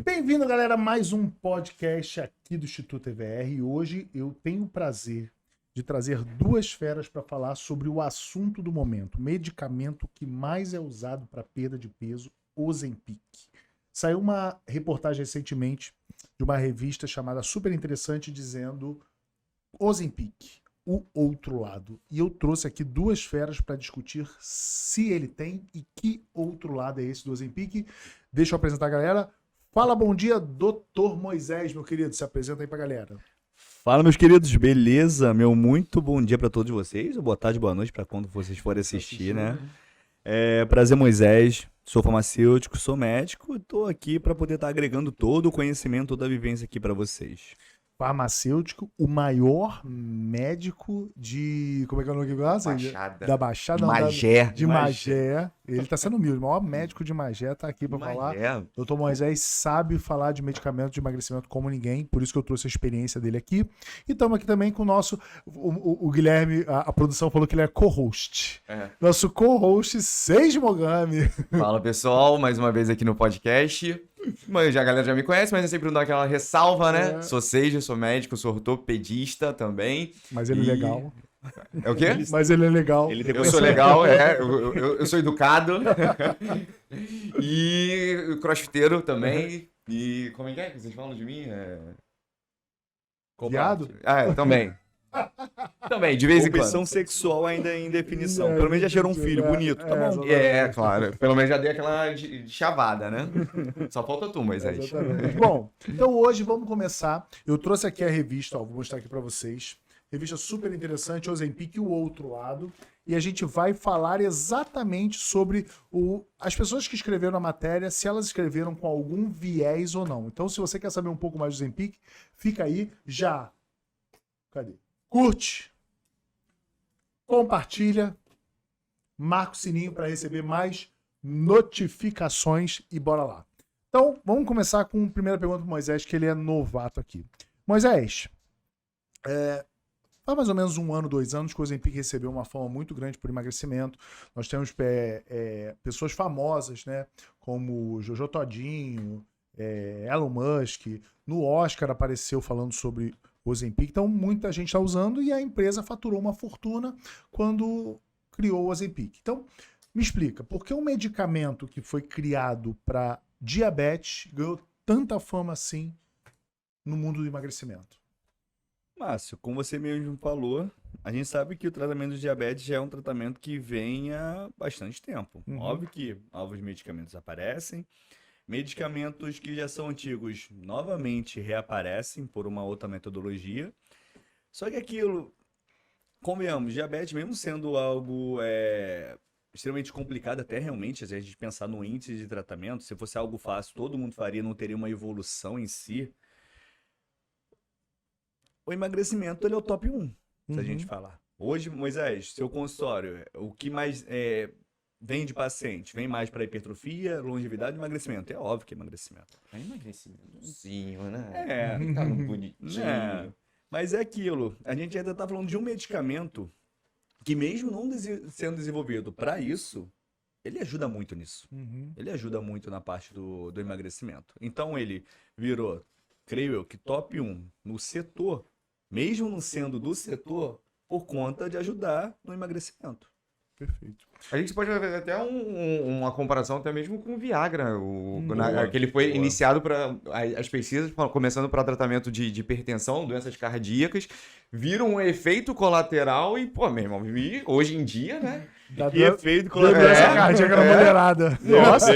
Bem-vindo, galera, a mais um podcast aqui do Instituto EVR. E hoje eu tenho o prazer de trazer duas feras para falar sobre o assunto do momento, o medicamento que mais é usado para perda de peso, Ozempic. Saiu uma reportagem recentemente de uma revista chamada Super Interessante dizendo Ozempic, o outro lado. E eu trouxe aqui duas feras para discutir se ele tem e que outro lado é esse do Ozempic. Deixa eu apresentar a galera. Fala, bom dia, Dr. Moisés, meu querido. Se apresenta aí pra galera. Fala, meus queridos, beleza? Muito bom dia para todos vocês, ou boa tarde, boa noite para quando vocês forem assistir, né? Prazer, Moisés, sou farmacêutico, sou médico e tô aqui para poder estar agregando todo o conhecimento, toda a vivência aqui para vocês. Farmacêutico, o maior médico de... Como é que é o nome que gosta? Baixada. Da Baixada? Magé. De Magé. Ele tá sendo humilde. O maior médico de Magé tá aqui pra falar. Dr. Moisés sabe falar de medicamento de emagrecimento como ninguém, por isso que eu trouxe a experiência dele aqui. E estamos aqui também com o nosso... O Guilherme, a produção falou que ele é co-host. Nosso co-host, Seiji Mogami. Fala, pessoal, mais uma vez aqui no podcast. A galera já me conhece, mas eu sempre dou aquela ressalva, né? Sou Seiji, sou médico, sou ortopedista também. Mas ele é legal. É o quê? Mas ele é legal. Eu sou legal, eu sou educado. E crossfiteiro também. E como é que vocês falam de mim? Viado? Também. Também, de vez em Opção quando. sexual ainda em definição. Pelo menos já gerou um filho bonito, tá bom? Claro. Pelo menos já dei aquela de chavada, né? Só falta tu, Moisés. Exatamente. Bom, então hoje vamos começar. Eu trouxe aqui a revista, vou mostrar aqui para vocês. Revista super interessante, Ozempic e o outro lado. E a gente vai falar exatamente sobre as pessoas que escreveram a matéria, se elas escreveram com algum viés ou não. Então, se você quer saber um pouco mais do Ozempic, fica aí já. Cadê? Curte, compartilha, marca o sininho para receber mais notificações e bora lá. Então, vamos começar com a primeira pergunta para o Moisés, que ele é novato aqui. Moisés, há mais ou menos 1 ano, 2 anos que o Ozempic recebeu uma fama muito grande por emagrecimento. Nós temos pessoas famosas, né, como Jojo Todinho, Elon Musk. No Oscar apareceu falando sobre o Ozempic. Então, muita gente está usando e a empresa faturou uma fortuna quando criou o Ozempic. Então, me explica, por que um medicamento que foi criado para diabetes ganhou tanta fama assim no mundo do emagrecimento? Márcio, como você mesmo falou, a gente sabe que o tratamento de diabetes já é um tratamento que vem há bastante tempo. Óbvio que novos medicamentos aparecem, medicamentos que já são antigos novamente reaparecem por uma outra metodologia. Só que aquilo, convenhamos, diabetes, mesmo sendo algo extremamente complicado, até realmente, se a gente pensar no índice de tratamento, se fosse algo fácil, todo mundo faria, não teria uma evolução em si. O emagrecimento, ele é o top 1, se a gente falar. Hoje, Moisés, seu consultório, o que mais vem de paciente? Vem mais para hipertrofia, longevidade e emagrecimento? É óbvio que é emagrecimento. É emagrecimentozinho, né? Tá bonitinho. Mas é aquilo, a gente ainda tá falando de um medicamento que mesmo não sendo desenvolvido para isso, ele ajuda muito nisso. Ele ajuda muito na parte do emagrecimento. Então ele virou, creio eu, que top 1 no setor, mesmo não sendo do setor, por conta de ajudar no emagrecimento. Perfeito. A gente pode fazer até uma comparação até mesmo com o Viagra, que ele foi boa. iniciado para as pesquisas, começando para tratamento de hipertensão, doenças cardíacas, viram um efeito colateral e, pô, meu irmão, hoje em dia, né? Que efeito Doença cardíaca na mulherada. Nossa,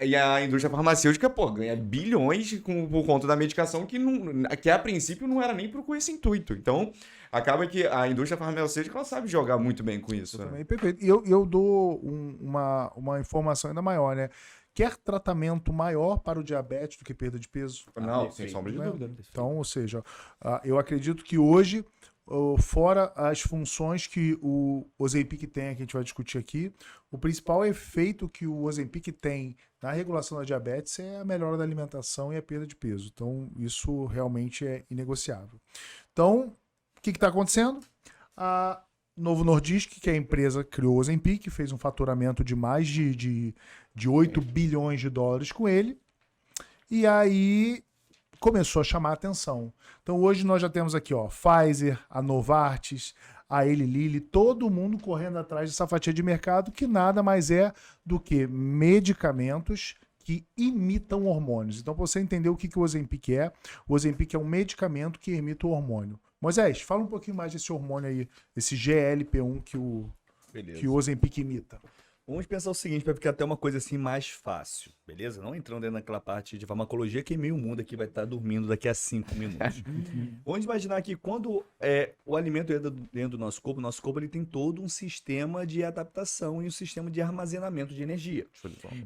e a indústria farmacêutica, pô, ganha bilhões por conta da medicação que a princípio não era nem com esse intuito. Então, acaba que a indústria farmacêutica ela sabe jogar muito bem com isso. Né? Perfeito. E eu dou uma informação ainda maior, né? Quer tratamento maior para o diabetes do que perda de peso? Não, sem sombra de dúvida. Então, ou seja, eu acredito que hoje, fora as funções que o Ozempic tem, que a gente vai discutir aqui, o principal efeito que o Ozempic tem na regulação da diabetes é a melhora da alimentação e a perda de peso. Então, isso realmente é inegociável. Então, o que está acontecendo? A Novo Nordisk, que é a empresa que criou o Ozempic, fez um faturamento de mais de 8 bilhões de dólares com ele. E aí começou a chamar a atenção. Então hoje nós já temos aqui, ó, Pfizer, a Novartis, a Eli Lilly, todo mundo correndo atrás dessa fatia de mercado que nada mais é do que medicamentos que imitam hormônios. Então, para você entender o que o Ozempic é, o Ozempic é um medicamento que imita o hormônio. Moisés, fala um pouquinho mais desse hormônio aí, esse GLP-1 que o Ozempic imita. Vamos pensar o seguinte, para ficar até uma coisa assim mais fácil, beleza? Não entrando dentro daquela parte de farmacologia, que meio mundo aqui vai estar dormindo daqui a 5 minutos. Vamos imaginar que quando o alimento entra dentro do nosso corpo ele tem todo um sistema de adaptação e um sistema de armazenamento de energia.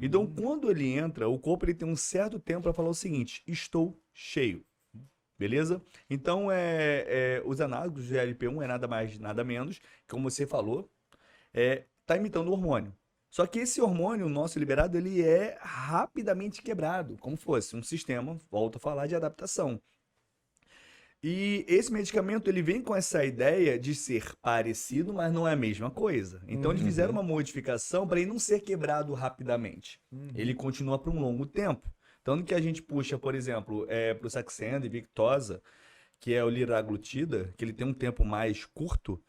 Então, quando ele entra, o corpo ele tem um certo tempo para falar o seguinte, estou cheio. Beleza? Então, os análogos do GLP-1 é nada mais, nada menos, como você falou, está imitando o hormônio. Só que esse hormônio, o nosso liberado, ele é rapidamente quebrado, como fosse um sistema, volto a falar, de adaptação. E esse medicamento, ele vem com essa ideia de ser parecido, mas não é a mesma coisa. Então, eles fizeram uma modificação para ele não ser quebrado rapidamente. Ele continua por um longo tempo. Tanto que a gente puxa, por exemplo, para o Saxenda e Victoza, que é o liraglutida, que ele tem um tempo mais curto,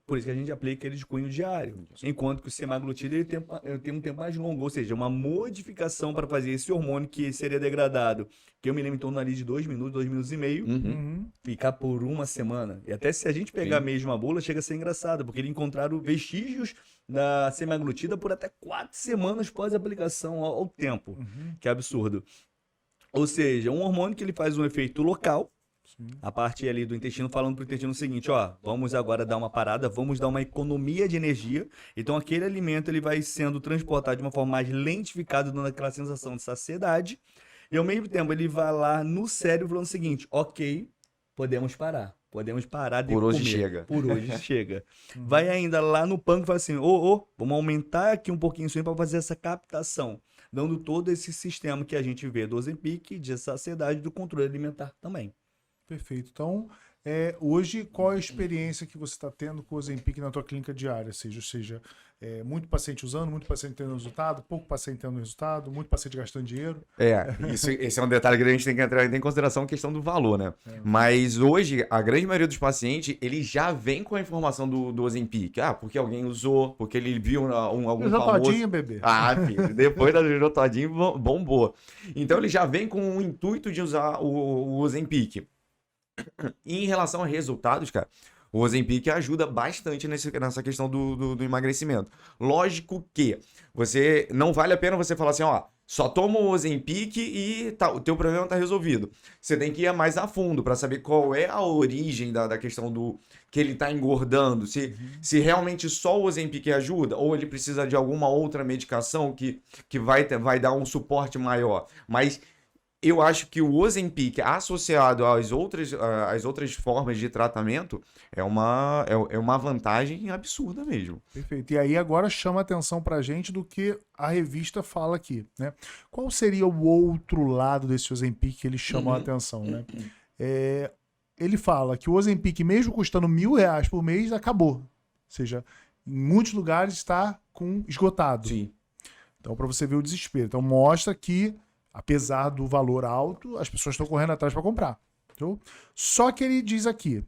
por isso que a gente aplica ele de cunho diário. Enquanto que o semaglutida ele tem um tempo mais longo, ou seja, uma modificação para fazer esse hormônio que seria degradado, que eu me lembro em torno ali de 2 minutos, 2 minutos e meio, ficar por uma semana. E até se a gente pegar mesmo a bula, chega a ser engraçado, porque eles encontraram vestígios da semaglutida por até 4 semanas pós aplicação ao tempo, que é absurdo. Ou seja, um hormônio que ele faz um efeito local, a parte ali do intestino falando para o intestino o seguinte, ó, vamos agora dar uma parada, vamos dar uma economia de energia. Então aquele alimento ele vai sendo transportado de uma forma mais lentificada, dando aquela sensação de saciedade. E ao mesmo tempo ele vai lá no cérebro falando o seguinte, ok, podemos parar de Por hoje comer. chega. Por hoje chega. Vai ainda lá no pâncreas e fala assim, vamos aumentar aqui um pouquinho isso aí para fazer essa captação. Dando todo esse sistema que a gente vê do Ozempic, de saciedade, do controle alimentar também. Perfeito. Então, hoje, qual é a experiência que você está tendo com o Ozempic na tua clínica diária? Ou seja, muito paciente usando, muito paciente tendo resultado, pouco paciente tendo resultado, muito paciente gastando dinheiro. Esse é um detalhe que a gente tem que entrar em consideração, a questão do valor, né? Mas hoje, a grande maioria dos pacientes, ele já vem com a informação do Ozempic. Porque alguém usou, porque ele viu algum famoso... Todinho, bebê. Filho, depois da Jojo Todinho, bombou. Então, ele já vem com o intuito de usar o Ozempic. E em relação a resultados, cara, o Ozempic ajuda bastante nessa questão do emagrecimento. Lógico que você não vale a pena você falar assim, só toma o Ozempic e o teu problema está resolvido. Você tem que ir mais a fundo para saber qual é a origem da questão do que ele está engordando. Se realmente só o Ozempic ajuda ou ele precisa de alguma outra medicação que vai dar um suporte maior. Mas eu acho que o Ozempic associado às outras formas de tratamento é uma vantagem absurda mesmo. Perfeito. E aí agora chama a atenção pra gente do que a revista fala aqui, né? Qual seria o outro lado desse Ozempic que ele chamou a atenção, né? Ele fala que o Ozempic, mesmo custando R$1.000 por mês, acabou. Ou seja, em muitos lugares está esgotado. Sim. Então, para você ver o desespero. Então, mostra que apesar do valor alto, as pessoas estão correndo atrás para comprar. Entendeu? Só que ele diz aqui,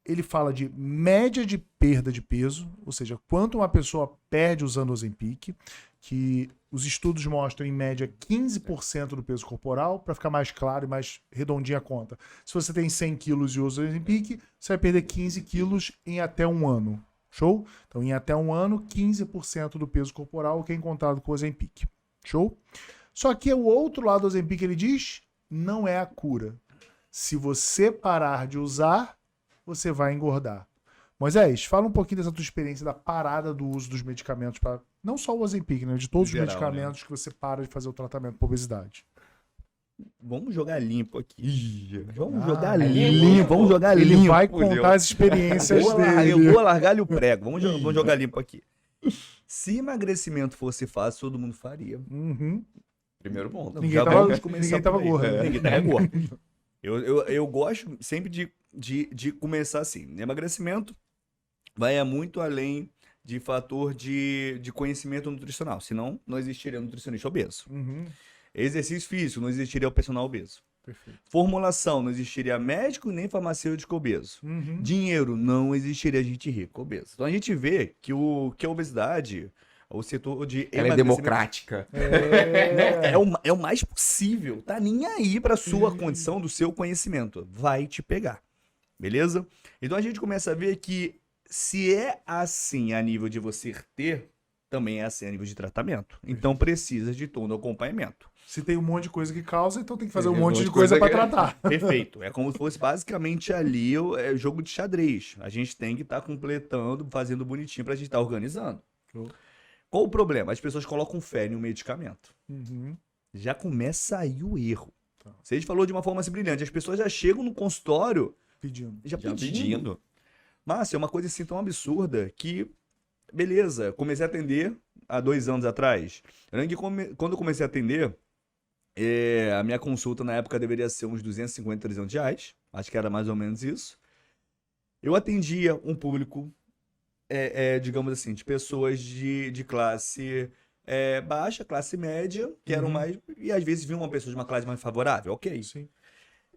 ele fala de média de perda de peso, ou seja, quanto uma pessoa perde usando o Ozempic, que os estudos mostram em média 15% do peso corporal, para ficar mais claro e mais redondinha a conta. Se você tem 100 quilos e usa o Ozempic, você vai perder 15 quilos em até um ano. Show? Então, em até um ano, 15% do peso corporal que é encontrado com o Ozempic. Show? Só que o outro lado do Ozempic, ele diz, não é a cura. Se você parar de usar, você vai engordar. Moisés, fala um pouquinho dessa tua experiência da parada do uso dos medicamentos, não só o Ozempic, né? De todos os medicamentos, né? Que você para de fazer o tratamento para obesidade. Vamos jogar limpo aqui. Vamos jogar limpo. Ele vai contar as experiências dele. Eu vou largar-lhe o prego. Vamos jogar limpo aqui. Se emagrecimento fosse fácil, todo mundo faria. Primeiro ponto. Ninguém tava gordo. Ninguém tava gordo. Eu gosto sempre de começar assim. Emagrecimento vai muito além de fator de conhecimento nutricional. Senão, não existiria nutricionista obeso. Exercício físico, não existiria o personal obeso. Perfeito. Formulação, não existiria médico nem farmacêutico obeso. Uhum. Dinheiro, não existiria gente rica obeso. Então a gente vê que a obesidade, o setor de Ela é emagrecimento, democrática. é o mais possível. Tá nem aí pra sua condição, do seu conhecimento. Vai te pegar. Beleza? Então a gente começa a ver que se é assim a nível de você ter, também é assim a nível de tratamento. Então precisa de todo o acompanhamento. Se tem um monte de coisa que causa, então tem que fazer um Tem monte um de monte de coisa coisa pra que- tratar. Perfeito. É como se fosse basicamente ali o jogo de xadrez. A gente tem que estar completando, fazendo bonitinho pra gente estar organizando. Show. Qual o problema? As pessoas colocam fé em um medicamento. Uhum. Já começa aí o erro. Tá. Você falou de uma forma assim brilhante. As pessoas já chegam no consultório Pedindo. já Já pedindo. pedindo. Márcio, é uma coisa assim tão absurda que, beleza, comecei a atender há 2 anos atrás. Eu lembro que quando eu comecei a atender, a minha consulta na época deveria ser uns 250, 300 reais. Acho que era mais ou menos isso. Eu atendia um público, digamos assim, de pessoas de classe baixa, classe média, que eram Uhum. mais. E às vezes vinha uma pessoa de uma classe mais favorável, ok. Sim.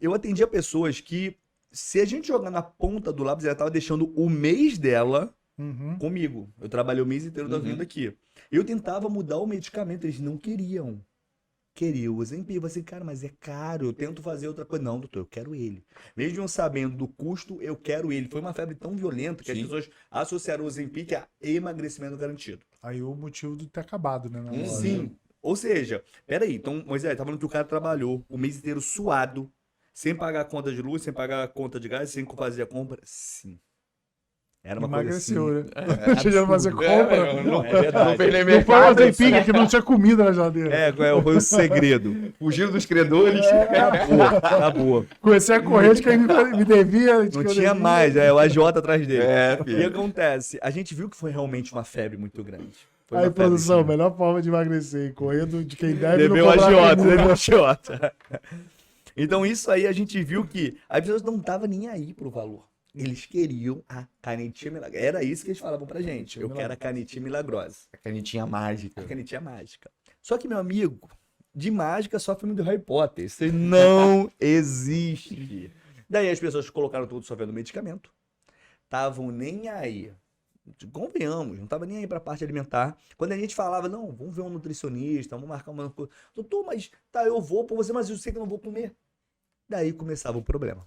Eu atendia pessoas que, se a gente jogar na ponta do lápis, ela estava deixando o mês dela Uhum. comigo. Eu trabalhei o mês inteiro da Uhum. vida aqui. Eu tentava mudar o medicamento, eles não queriam. Queriam o Ozempic. Eu falei assim, cara, mas é caro, eu tento fazer outra coisa. Não, doutor, eu quero ele. Mesmo eu sabendo do custo, eu quero ele. Foi uma febre tão violenta que as Sim. pessoas associaram o Ozempic a emagrecimento garantido. Aí o motivo de ter acabado, né? na loja. Sim. Ou seja, peraí, então, Moisés, tá falando que o cara trabalhou o mês inteiro suado, sem pagar a conta de luz, sem pagar a conta de gás, sem fazer a compra? Sim. Era uma Emagreceu, coisa né? Chegando a fazer compra. Não, é verdade. Não fez nem Não foi o mercado. Ozempic, que não tinha comida na geladeira. Foi o segredo. Fugiram dos credores. Acabou. Comecei a correr de quem me devia. de Não quem eu tinha devia. mais, o AJ atrás dele. É, E o que filho. acontece? A gente viu que foi realmente uma febre muito grande. Foi Aí, uma febre, produção, sim. melhor forma de emagrecer, correndo de quem deve e não Deveu cobrar agiota, comida. deveu agiota. Então isso aí a gente viu que as pessoas não estavam nem aí pro valor. Eles queriam a canetinha milagrosa. Era isso que eles falavam pra gente. Eu quero a canetinha milagrosa. A canetinha mágica. A canetinha mágica. Só que, meu amigo, de mágica só filme do Harry Potter. Isso aí não existe. Daí as pessoas colocaram tudo só vendo medicamento. Estavam nem aí. Convenhamos, não estava nem aí para a parte alimentar. Quando a gente falava, não, vamos ver um nutricionista, vamos marcar uma coisa. Doutor, mas tá, eu vou por você, mas eu sei que eu não vou comer. Daí começava o problema.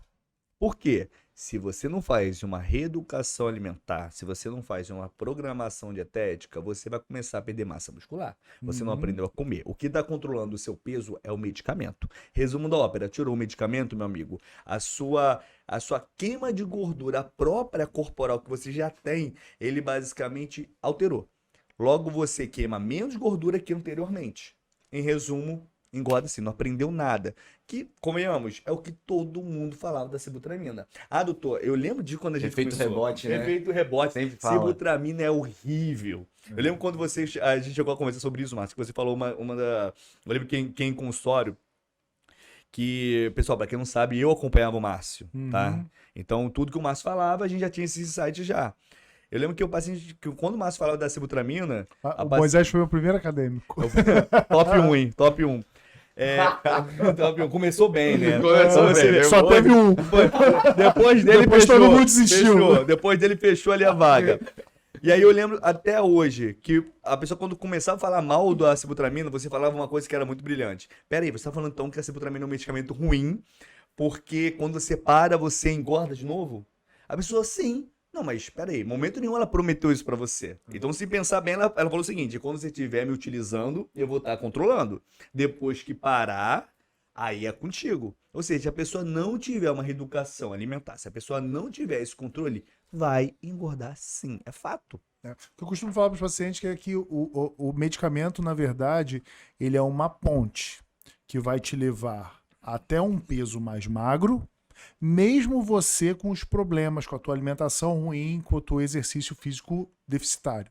Por quê? Se você não faz uma reeducação alimentar, se você não faz uma programação dietética, você vai começar a perder massa muscular. Você não Uhum. aprendeu a comer. O que está controlando o seu peso é o medicamento. Resumo da ópera, tirou o medicamento, meu amigo, a sua queima de gordura, a própria corporal que você já tem, ele basicamente alterou. Logo, você queima menos gordura que anteriormente. Em resumo, engorda assim, não aprendeu nada. Que, convenhamos, é o que todo mundo falava da sibutramina. Ah, doutor, eu lembro de quando a gente Efeito começou. rebote, né? Efeito rebote. Sempre fala. Sibutramina é horrível. Eu lembro quando a gente chegou a conversar sobre isso, Márcio, que você falou eu lembro quem em consultório, que, pessoal, pra quem não sabe, eu acompanhava o Márcio, tá? Então, tudo que o Márcio falava, a gente já tinha esse insight já. Eu lembro que o paciente, que quando o Márcio falava da sibutramina, O Moisés foi meu primeiro acadêmico. top 1, hein? Top 1. Top 1. Começou bem, né? Começou Você bem, vê, Só teve um. depois dele Depois fechou. todo mundo desistiu. Fechou. Depois dele fechou ali a vaga. E aí eu lembro até hoje que a pessoa quando começava a falar mal da sibutramina, você falava uma coisa que era muito brilhante. Pera aí, você tá falando então que a sibutramina é um medicamento ruim, porque quando você para, você engorda de novo? A pessoa, sim. Não, mas espera aí, momento nenhum ela prometeu isso pra você. Então, se pensar bem, ela falou o seguinte: quando você estiver me utilizando, eu vou estar controlando. Depois que parar, aí é contigo. Ou seja, se a pessoa não tiver uma reeducação alimentar, se a pessoa não tiver esse controle, vai engordar sim. É fato. O que eu costumo falar para os pacientes é que o medicamento, na verdade, ele é uma ponte que vai te levar até um peso mais magro, mesmo você com os problemas, com a tua alimentação ruim, com o teu exercício físico deficitário.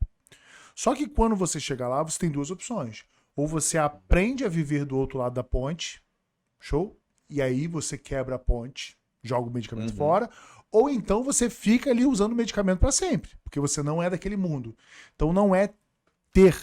Só que quando você chega lá, você tem duas opções. Ou você aprende a viver do outro lado da ponte, show? E aí você quebra a ponte, joga o medicamento fora, ou então você fica ali usando o medicamento para sempre, porque você não é daquele mundo. Então não é ter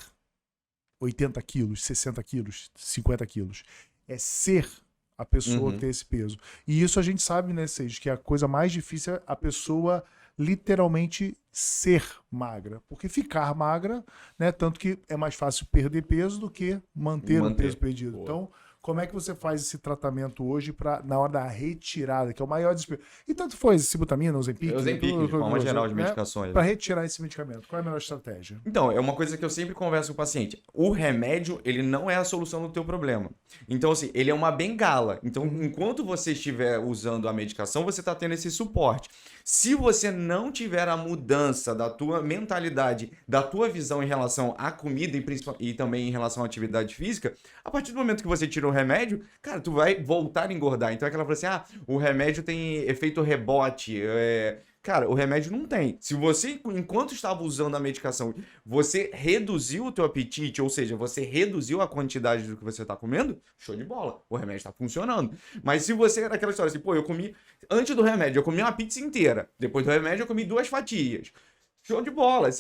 80 quilos, 60 quilos, 50 quilos. É ser a pessoa que tem esse peso. E isso a gente sabe, né, Sage, que a coisa mais difícil é a pessoa literalmente ser magra. Porque ficar magra, né, tanto que é mais fácil perder peso do que manter o peso perdido. Boa. Então, como é que você faz esse tratamento hoje na hora da retirada, que é o maior desespero? E tanto foi Cibutamina, Ozempic? Ozempic, de forma geral, de medicações. Para retirar esse medicamento, qual é a melhor estratégia? Então, é uma coisa que eu sempre converso com o paciente. O remédio, ele não é a solução do teu problema. Então, assim, ele é uma bengala. Então, enquanto você estiver usando a medicação, você está tendo esse suporte. Se você não tiver a mudança da tua mentalidade, da tua visão em relação à comida e também em relação à atividade física, a partir do momento que você tira o remédio, cara, tu vai voltar a engordar. Então é aquela frase assim, o remédio tem efeito rebote, Cara, o remédio não tem. Se você, enquanto estava usando a medicação, você reduziu o teu apetite, ou seja, você reduziu a quantidade do que você está comendo, show de bola. O remédio está funcionando. Mas se você era aquela história assim, pô, eu comi, antes do remédio, eu comi uma pizza inteira. Depois do remédio, eu comi 2 fatias. Show de bola.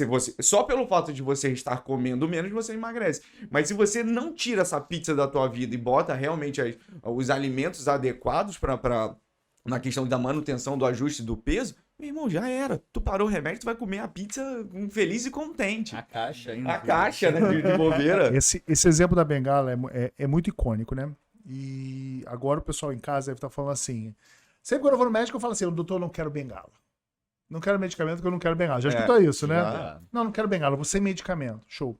Só pelo fato de você estar comendo menos, você emagrece. Mas se você não tira essa pizza da tua vida e bota realmente os alimentos adequados na questão da manutenção do ajuste do peso, meu irmão, já era. Tu parou o remédio, tu vai comer a pizza feliz e contente. A caixa ainda. A caixa, né? De bobeira. Esse exemplo da bengala é muito icônico, né? E agora o pessoal em casa deve estar falando assim. Sempre quando eu vou no médico, eu falo assim: doutor, eu não quero bengala. Não quero medicamento porque eu não quero bengala. Já escutou isso, né? Já. Não quero bengala, eu vou sem medicamento. Show.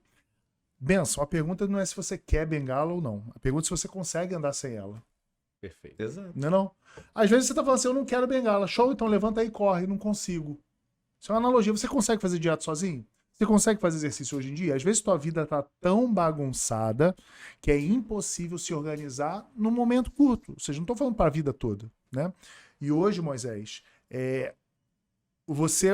Benção, a pergunta não é se você quer bengala ou não. A pergunta é se você consegue andar sem ela. Perfeito. Exato. Não é não? Às vezes você tá falando assim, eu não quero bengala. Show, então levanta aí e corre. Não consigo. Isso é uma analogia. Você consegue fazer dieta sozinho? Você consegue fazer exercício hoje em dia? Às vezes tua vida tá tão bagunçada que é impossível se organizar num momento curto. Ou seja, não tô falando para a vida toda, né? E hoje, Moisés, você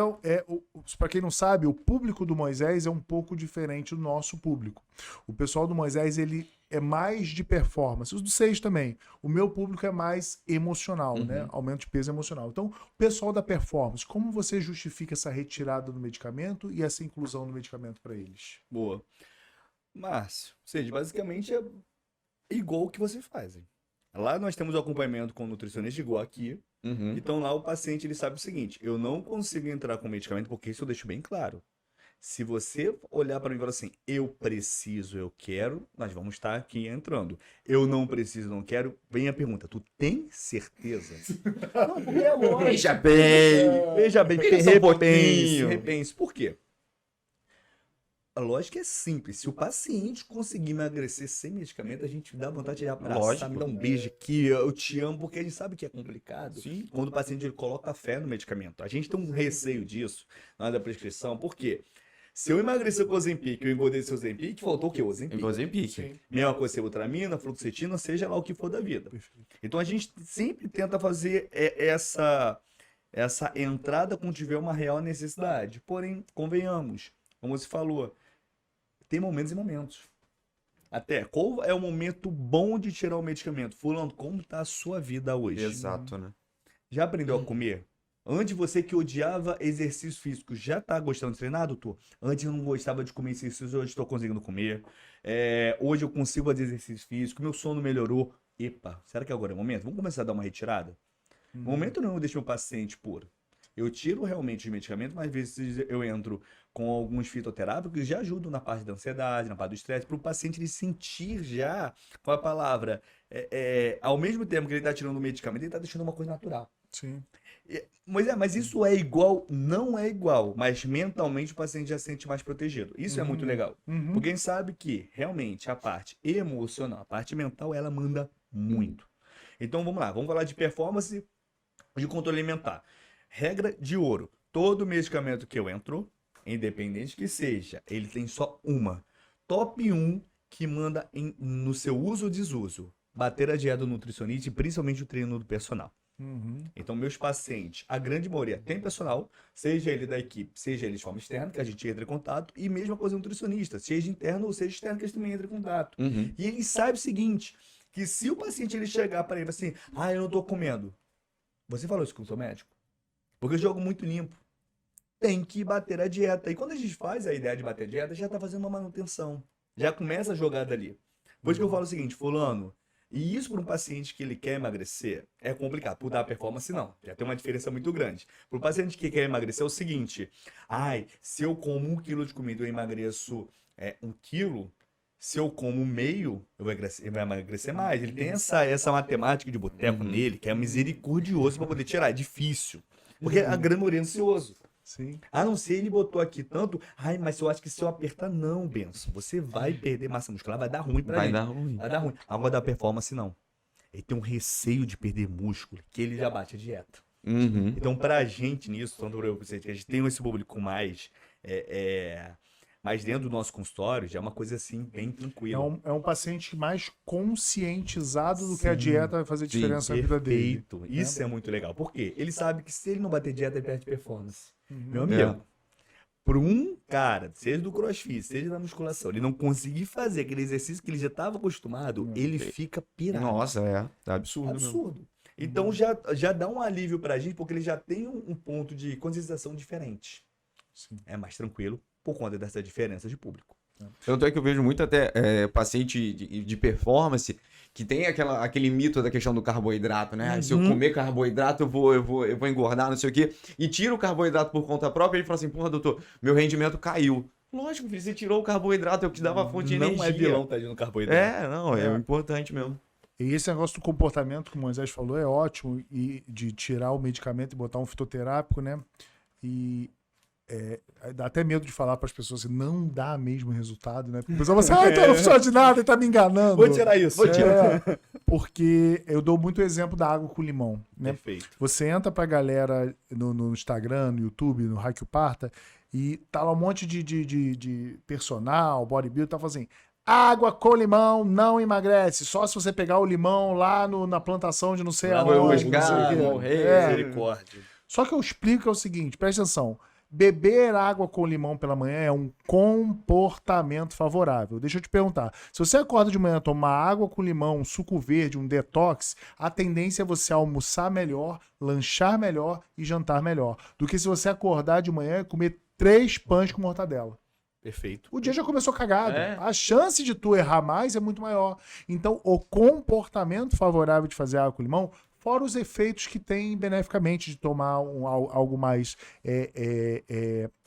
para quem não sabe, o público do Moisés é um pouco diferente do nosso público. O pessoal do Moisés, ele é mais de performance. Os do Sage também. O meu público é mais emocional, né? Aumento de peso emocional. Então, o pessoal da performance, como você justifica essa retirada do medicamento e essa inclusão do medicamento para eles? Boa. Márcio, ou seja, basicamente é igual o que você faz. Lá nós temos o acompanhamento com o nutricionista igual aqui. Então lá o paciente ele sabe o seguinte: eu não consigo entrar com medicamento porque isso eu deixo bem claro. Se você olhar para mim e falar assim, eu preciso, eu quero, nós vamos estar aqui entrando. Eu não preciso, não quero, vem a pergunta, tu tem certeza? Não, porque é lógico. Veja bem, repense. Por quê? A lógica é simples. Se o paciente conseguir emagrecer sem medicamento, a gente dá vontade de abraçar, me dar um beijo aqui, eu te amo, porque a gente sabe que é complicado. Sim. Quando o paciente ele coloca fé no medicamento. A gente tem um receio disso na hora da prescrição. Por quê? Se eu emagrecer com o Ozempic, eu engordei com o Ozempic, faltou o quê? O Ozempic. Ozempic. Mesma coisa, Sibutramina, fluoxetina, seja lá o que for da vida. Então a gente sempre tenta fazer essa entrada quando tiver uma real necessidade. Porém, convenhamos, como você falou, tem momentos e momentos. Até, qual é o momento bom de tirar o medicamento? Fulano, como está a sua vida hoje? Exato, né? Já aprendeu a comer? Antes você que odiava exercício físico, já tá gostando de treinar, doutor? Antes eu não gostava de comer exercício, hoje estou conseguindo comer. Hoje eu consigo fazer exercício físico, meu sono melhorou. Epa, será que agora é o momento? Vamos começar a dar uma retirada? No momento não, eu deixo meu paciente puro. Eu tiro realmente os medicamentos, mas às vezes eu entro com alguns fitoterápicos que já ajudam na parte da ansiedade, na parte do estresse, para o paciente ele sentir já, com a palavra, ao mesmo tempo que ele está tirando o medicamento, ele está deixando uma coisa natural. Sim. Mas isso é igual? Não é igual, mas mentalmente o paciente já se sente mais protegido. Isso é muito legal. Porque a gente sabe que realmente a parte emocional, a parte mental, ela manda muito. Então vamos lá, vamos falar de performance, de controle alimentar. Regra de ouro: todo medicamento que eu entro, independente que seja, ele tem só uma. Top 1 que manda no seu uso ou desuso. Bater a dieta do nutricionista e principalmente o treino do personal. Então, meus pacientes, a grande maioria tem personal, seja ele da equipe, seja ele de forma externa, que a gente entra em contato, e mesma coisa nutricionista, seja interno ou seja externo, que eles também entram em contato. E ele sabe o seguinte, que se o paciente ele chegar para ele assim, eu não tô comendo, você falou isso com o seu médico? Porque eu jogo muito limpo. Tem que bater a dieta. E quando a gente faz a ideia de bater a dieta, já tá fazendo uma manutenção. Já começa a jogada ali. Por isso que eu falo o seguinte, fulano, e isso para um paciente que ele quer emagrecer é complicado. Por dar performance, não. Já tem uma diferença muito grande. Para o paciente que quer emagrecer é o seguinte, se eu como 1 quilo de comida eu emagreço 1 quilo, se eu como meio, eu vou emagrecer mais. Ele tem essa matemática de boteco nele, que é misericordioso para poder tirar. É difícil. Porque a grande maioria é ansioso. Sim. A não ser ele botou aqui tanto, mas eu acho que se eu apertar, não, Benção. Você vai perder massa muscular, vai dar ruim pra Vai gente. dar ruim. Vai dar ruim. Agora da performance, não. Ele tem um receio de perder músculo, que ele já bate a dieta. Uhum. Então, pra gente nisso, tanto eu que a gente tem esse público mais dentro do nosso consultório, já é uma coisa assim, bem tranquila. É um paciente mais conscientizado do que a dieta vai fazer diferença na vida dele. Perfeito. Isso é muito legal. Por quê? Ele sabe que se ele não bater dieta, ele perde performance. Meu É. amigo, para um cara, seja do crossfit, seja da musculação, ele não conseguir fazer aquele exercício que ele já estava acostumado, ele fica pirado. Nossa, é absurdo. mesmo. Absurdo. Então já dá um alívio pra gente, porque ele já tem um ponto de conscientização diferente. Sim. É mais tranquilo por conta dessa diferença de público. Tanto é que eu vejo muito até paciente de performance que tem aquele mito da questão do carboidrato, né? Se eu comer carboidrato, eu vou engordar, não sei o quê. E tira o carboidrato por conta própria e ele fala assim, porra, doutor, meu rendimento caiu. Lógico, filho, você tirou o carboidrato, é o que te dava fonte de energia. Não é vilão tá no carboidrato. É importante mesmo. E esse negócio do comportamento que o Moisés falou é ótimo, e de tirar o medicamento e botar um fitoterápico, né? E dá até medo de falar para as pessoas assim, não dá mesmo resultado, né? Porque o pessoal fala assim, então não funciona de nada, ele tá me enganando. Vou tirar isso. Vou tirar. Porque eu dou muito exemplo da água com limão, né? Perfeito. Você entra pra galera no Instagram, no YouTube, no Haikyuu Parta, e tá lá um monte de personal, bodybuilder, tá falando assim, água com limão não emagrece, só se você pegar o limão lá na plantação de não sei Lá aonde, no não sei o quê. morrer. Misericórdia. Só que eu explico é o seguinte, presta atenção, beber água com limão pela manhã é um comportamento favorável. Deixa eu te perguntar, se você acorda de manhã, tomar água com limão, um suco verde, um detox, a tendência é você almoçar melhor, lanchar melhor e jantar melhor, do que se você acordar de manhã e comer 3 pães com mortadela. Perfeito. O dia já começou cagado. É. A chance de tu errar mais é muito maior. Então, o comportamento favorável de fazer água com limão, fora os efeitos que tem beneficamente de tomar algo mais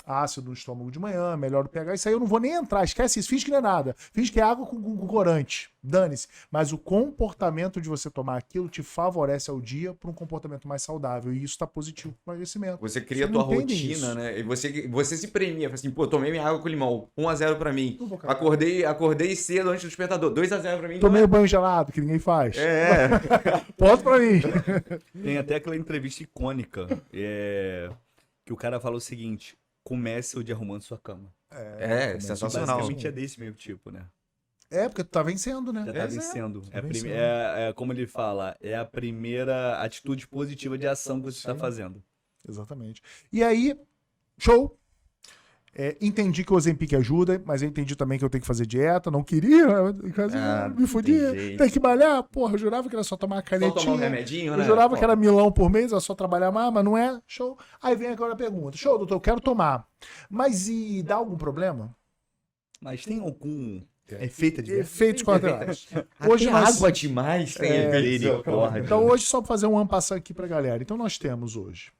ácido no estômago de manhã, melhor o pH, isso aí eu não vou nem entrar, esquece isso, finge que não é nada, finge que é água com corante, dane-se. Mas o comportamento de você tomar aquilo te favorece ao dia para um comportamento mais saudável, e isso tá positivo para o emagrecimento. Você cria a Você tua não entende rotina, isso. né? E você se premia, fala assim, pô, tomei minha água com limão, 1-0 pra mim. Não vou cagar. Acordei cedo antes do despertador, 2-0 pra mim. Tomei então o banho gelado, que ninguém faz. É. Ponto pra mim. Tem até aquela entrevista icônica que o cara fala o seguinte, comece o dia arrumando sua cama. Sensacional. Basicamente é desse mesmo tipo, né? É, porque tu tá vencendo, né? Já tá Exato. vencendo. Tá vencendo. Como ele fala, é a primeira atitude positiva de ação que você está fazendo. Exatamente. E aí, show. Entendi que o Ozempic ajuda, mas eu entendi também que eu tenho que fazer dieta. Não queria, me fudi. tem jeito. Tem que malhar. Porra, eu jurava que era só tomar Só canetinha. tomar um remedinho, né? Eu jurava Pô. que era milão por mês, era só trabalhar mais, mas não é. Show. Aí vem agora a pergunta. Show, doutor, eu quero tomar. Mas e dá algum problema? Mas tem algum efeito adverso? Efeitos colaterais. Hoje Hoje nós... água demais tem efeito. misericórdia. Então hoje, só pra fazer um passar aqui pra galera. Então nós temos hoje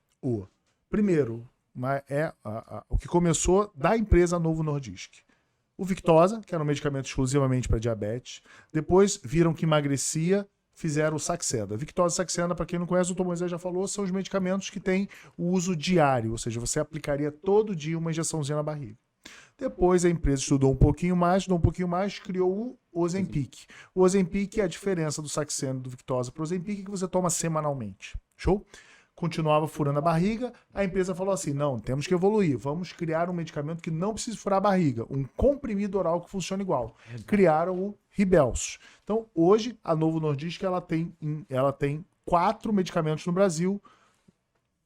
primeiro, o que começou da empresa Novo Nordisk. O Victoza, que era um medicamento exclusivamente para diabetes. Depois viram que emagrecia, fizeram o Saxenda. Victoza e Saxenda, para quem não conhece, o Dr. Moisés já falou, são os medicamentos que têm o uso diário, ou seja, você aplicaria todo dia uma injeçãozinha na barriga. Depois a empresa estudou um pouquinho mais, criou o Ozempic. O Ozempic é a diferença do Saxenda e do Victoza para o Ozempic que você toma semanalmente. Show? Continuava furando a barriga, a empresa falou assim, não, temos que evoluir, vamos criar um medicamento que não precise furar a barriga, um comprimido oral que funciona igual. Criaram o Rybelsus. Então, hoje, a Novo Nordisk, ela tem 4 medicamentos no Brasil,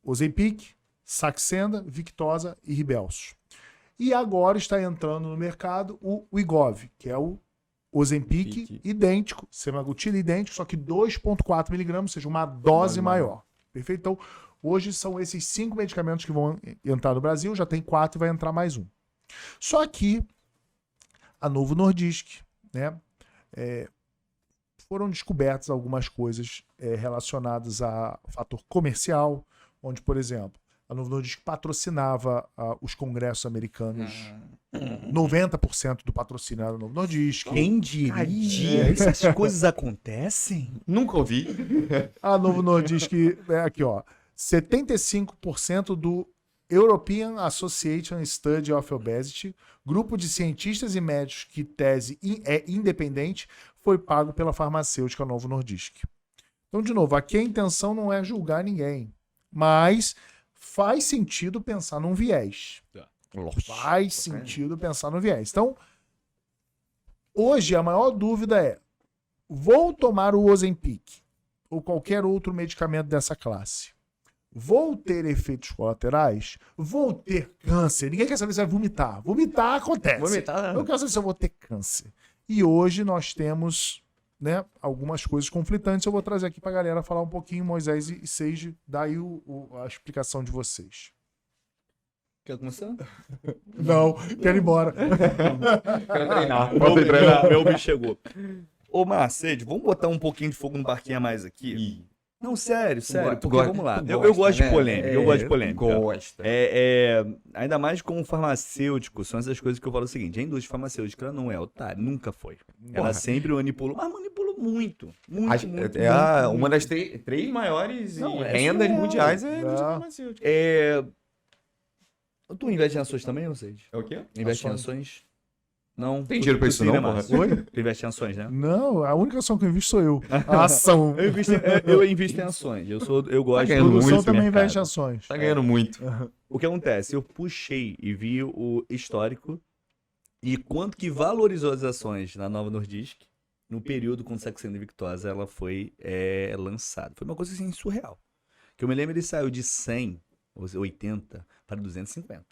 Ozempic, Saxenda, Victoza e Rybelsus. E agora está entrando no mercado o Wegovy, que é o Ozempic idêntico, semaglutida idêntico, só que 2,4 miligramas, ou seja, uma dose maior. Perfeito? Então, hoje são esses 5 medicamentos que vão entrar no Brasil, já tem 4 e vai entrar mais um. Só que a Novo Nordisk, né? Foram descobertas algumas coisas relacionadas a fator comercial, onde, por exemplo, a Novo Nordisk patrocinava os congressos americanos. 90% do patrocínio era a Novo Nordisk. Quem diria? Essas coisas acontecem? Nunca ouvi. A Novo Nordisk, aqui ó, 75% do European Association Study of Obesity, grupo de cientistas e médicos que tese é independente, foi pago pela farmacêutica Novo Nordisk. Então, de novo, aqui a intenção não é julgar ninguém, mas faz sentido pensar num viés. Faz sentido pensar no viés. Então, hoje a maior dúvida é: vou tomar o Ozempic ou qualquer outro medicamento dessa classe? Vou ter efeitos colaterais? Vou ter câncer? Ninguém quer saber se vai vomitar. Vomitar acontece. Vomitar. Eu quero saber se eu vou ter câncer. E hoje nós temos, né, algumas coisas conflitantes. Eu vou trazer aqui pra galera falar um pouquinho, Moisés e Seiji, daí a explicação de vocês. Quer começar? Não, quero ir embora. Quero treinar. Meu bicho chegou. Ô, Marcede, vamos botar um pouquinho de fogo no barquinho a mais aqui? Não, sério, porque vamos lá. Eu gosto de polêmica, eu gosto de polêmica. Gosta. Ainda mais como farmacêutico, são essas coisas que eu falo o seguinte: a indústria farmacêutica ela não é otária, nunca foi. Ela sempre manipulou, mas manipulou muito. Uma das três maiores rendas mundiais é a indústria farmacêutica. Tu investe em ações também, ou seja? É o quê? Investe em ações? Não. Tem dinheiro pra isso não, porra? Oi? Tu investe em ações, né? Não, a única ação que eu invisto sou eu. A ação. Eu invisto em ações. Eu gosto de ganhando produção muito também mercado. investe em ações. Tá ganhando muito. O que acontece? Eu puxei e vi o histórico e quanto que valorizou as ações na Novo Nordisk no período quando Saxenda Victosa ela foi lançada. Foi uma coisa assim surreal. Que eu me lembro, ele saiu de 100, 80 para 250.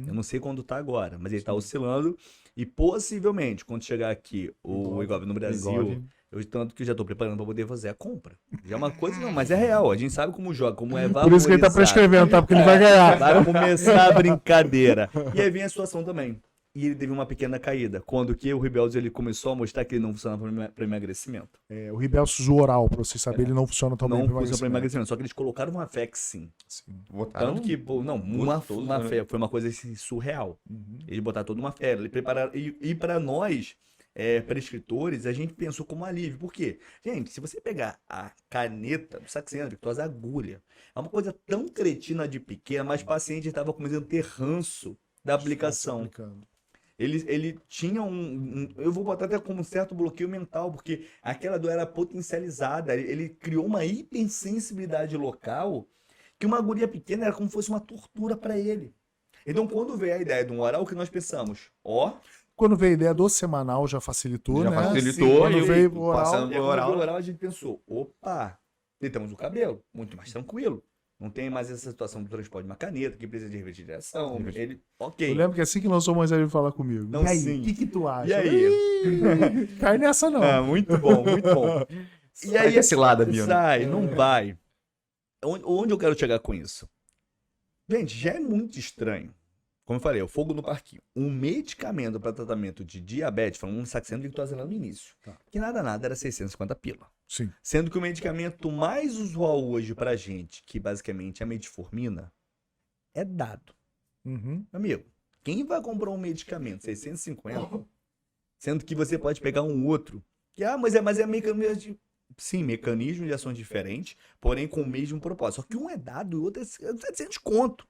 Eu não sei quando tá agora, mas ele tá oscilando e possivelmente quando chegar aqui o Igov no Brasil, tanto que eu já tô preparando para poder fazer a compra. Já é uma coisa, não, mas é real. A gente sabe como joga, como é valorizado. Por isso que ele tá prescrevendo, tá? Porque ele vai ganhar. Vai começar a brincadeira. E aí vem a situação também. E ele teve uma pequena caída. Quando que o Ribeldes ele começou a mostrar que ele não funcionava para emagrecimento. O Ribeldes usou oral, pra vocês saberem, ele não funciona tão bem Não pra funciona para emagrecimento. emagrecimento. Só que eles colocaram uma fé que sim. Botaram Tanto que, uma fé. Foi uma coisa assim, surreal. Eles botaram toda uma fé. Eles prepararam. E para nós, prescritores, a gente pensou como alívio. Por quê? Gente, se você pegar a caneta do Saxenda Victosa, a agulha, é uma coisa tão cretina de pequena, mas o paciente estava começando a ter ranço da aplicação. Ele tinha eu vou botar até como um certo bloqueio mental, porque aquela dor era potencializada. Ele criou uma hipersensibilidade local que uma agulha pequena era como se fosse uma tortura para ele. Então, quando veio a ideia de um oral, o que nós pensamos? Quando veio a ideia do semanal, já facilitou, né? Facilitou. Quando veio o oral, passando pro oral. Oral, a gente pensou, deitamos o cabelo, muito mais tranquilo. Não tem mais essa situação do transporte de uma caneta, que precisa de refrigeração. Eu lembro que assim que lançou o Moisés veio falar comigo. Não, e aí, sim. o que tu acha? E aí? Cai nessa não. Muito bom, muito bom. E aí, esse lado, Bia. sai, não vai. Onde eu quero chegar com isso? Gente, já é muito estranho. Como eu falei, o fogo no parquinho. Um medicamento para tratamento de diabetes, falando um Saxenda Victosa lá no início, que nada era 650 pila. Sim. Sendo que o medicamento mais usual hoje pra gente, que basicamente é a metformina, é dado. Amigo, quem vai comprar um medicamento 650, sendo que você pode pegar um outro, que mas é mecanismo de... Sim, mecanismo de ação diferente, porém com o mesmo propósito. Só que um é dado e o outro é 700 conto.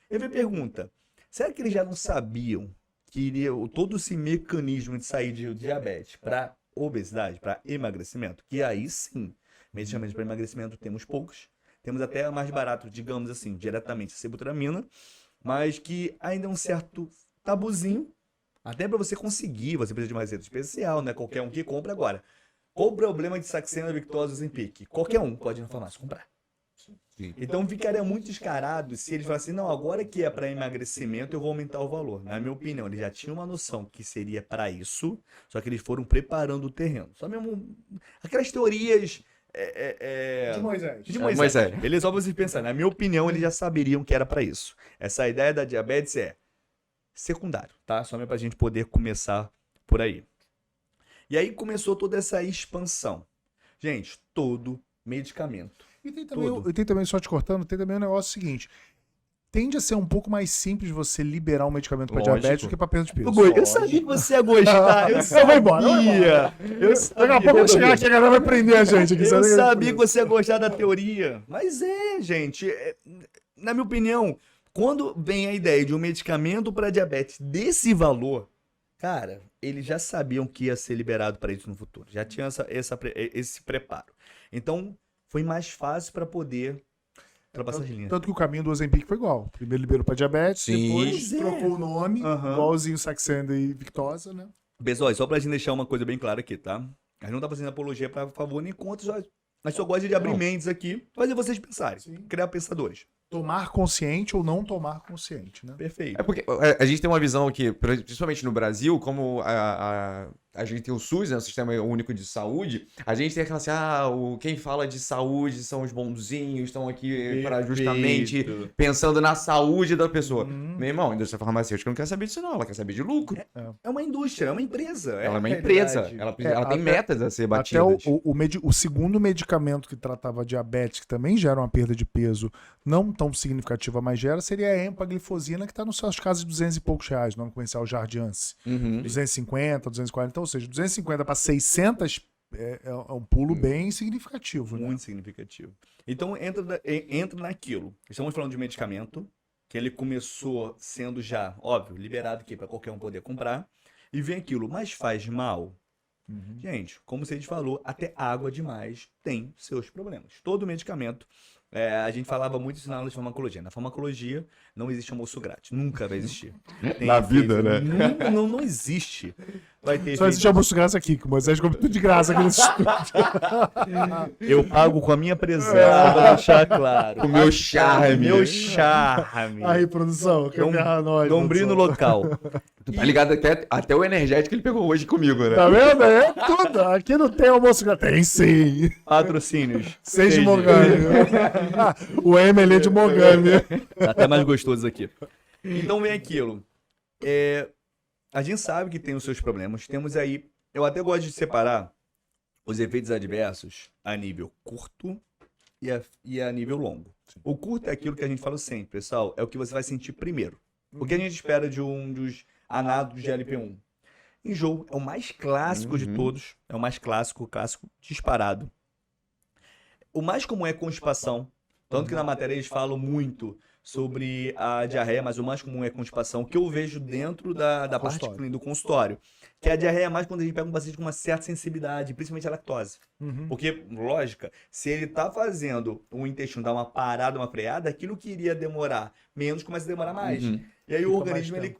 Eu me pergunta, será que eles já não sabiam que todo esse mecanismo de sair de diabetes para obesidade, para emagrecimento? Que aí sim, medicamentos para emagrecimento temos poucos. Temos até mais barato, digamos assim, diretamente a sibutramina, mas que ainda é um certo tabuzinho. Até para você conseguir, você precisa de uma receita especial, não é qualquer um que compra agora. Qual o problema de Saxenda Victosa Ozempic? Qualquer um pode ir na farmácia comprar. Sim. Então ficaria muito descarado se eles falassem, não, agora que é para emagrecimento eu vou aumentar o valor. Na minha opinião, eles já tinham uma noção que seria para isso, só que eles foram preparando o terreno. Só mesmo aquelas teorias... De Moisés. Eles só vocês pensarem, na minha opinião, eles já saberiam que era para isso. Essa ideia da diabetes é secundário, tá? Só mesmo pra gente poder começar por aí. E aí começou toda essa expansão. Gente, todo medicamento. E tem também, só te cortando, tem também o negócio seguinte. Tende a ser um pouco mais simples você liberar um medicamento para diabetes do que para perda de peso. Eu sabia que você ia gostar. Eu vou embora. Daqui a pouco eu chegar aqui, a galera vai prender a gente. Aqui, eu sabia que você ia gostar da teoria. Mas gente, na minha opinião, quando vem a ideia de um medicamento para diabetes desse valor, cara, eles já sabiam que ia ser liberado para isso no futuro. Já tinham esse preparo. Então, foi mais fácil para poder ultrapassar as linhas. Tanto que o caminho do Ozempic foi igual. Primeiro liberou para diabetes, depois trocou o nome, igualzinho Saxenda e Victoza, né? Pessoal, só pra gente deixar uma coisa bem clara aqui, tá? A gente não tá fazendo apologia pra favor nem contra, mas só gosta de abrir mentes aqui, fazer vocês pensarem, criar pensadores. Tomar consciente ou não tomar consciente, né? Perfeito. É porque a gente tem uma visão aqui, principalmente no Brasil, como a gente tem o SUS, né, o Sistema Único de Saúde, a gente tem aquela assim, quem fala de saúde são os bonzinhos, estão aqui para justamente pensando na saúde da pessoa. Meu irmão, a indústria farmacêutica não quer saber disso não, ela quer saber de lucro. É uma indústria, é uma empresa. Ela é uma empresa, ela tem metas a ser batidas. Até o segundo medicamento que tratava diabetes, que também gera uma perda de peso não tão significativa, mas gera, seria a empaglifosina, que está nos seus casos de 200 e poucos reais, no nome comercial Jardiance. 250, 240, então, ou seja, 250 para 600 é um pulo bem significativo. Muito significativo. Então, entra naquilo. Estamos falando de medicamento, que ele começou sendo já, óbvio, liberado aqui para qualquer um poder comprar, e vem aquilo, mas faz mal? Gente, como você falou, até água demais tem seus problemas. Todo medicamento, a gente falava muito isso na aula de farmacologia. Na farmacologia não existe almoço grátis, nunca vai existir. Na vida, né? Não existe. Vai ter só existe almoço grátis aqui, que o Moisés come tudo de graça aqui nesse estúdio. Eu pago com a minha presença, pra deixar claro. O meu charme. Meu charme. Aí, produção, quer agarrar nós. Dombrinho no local. Tu tá ligado até o energético que ele pegou hoje comigo, né? Tá vendo? É tudo. Aqui não tem almoço grátis. Tem sim. Patrocínios. 6 de Mogami. O MLE de Mogami. Tá até mais gostoso aqui. Então vem aquilo. A gente sabe que tem os seus problemas. Temos aí... Eu até gosto de separar os efeitos adversos a nível curto e a nível longo. O curto é aquilo que a gente fala sempre, pessoal. É o que você vai sentir primeiro. O que a gente espera de um dos anádotos de GLP-1? Enjoo. É o mais clássico de todos. É o mais clássico disparado. O mais comum é constipação. Tanto que na matéria eles falam muito sobre a diarreia, mas o mais comum é constipação, que eu vejo dentro da parte do consultório. Que a diarreia é mais quando a gente pega um paciente com uma certa sensibilidade, principalmente a lactose. Porque, lógica, se ele tá fazendo o intestino dar uma parada, uma freada, aquilo que iria demorar menos começa a demorar mais. E aí o organismo, ele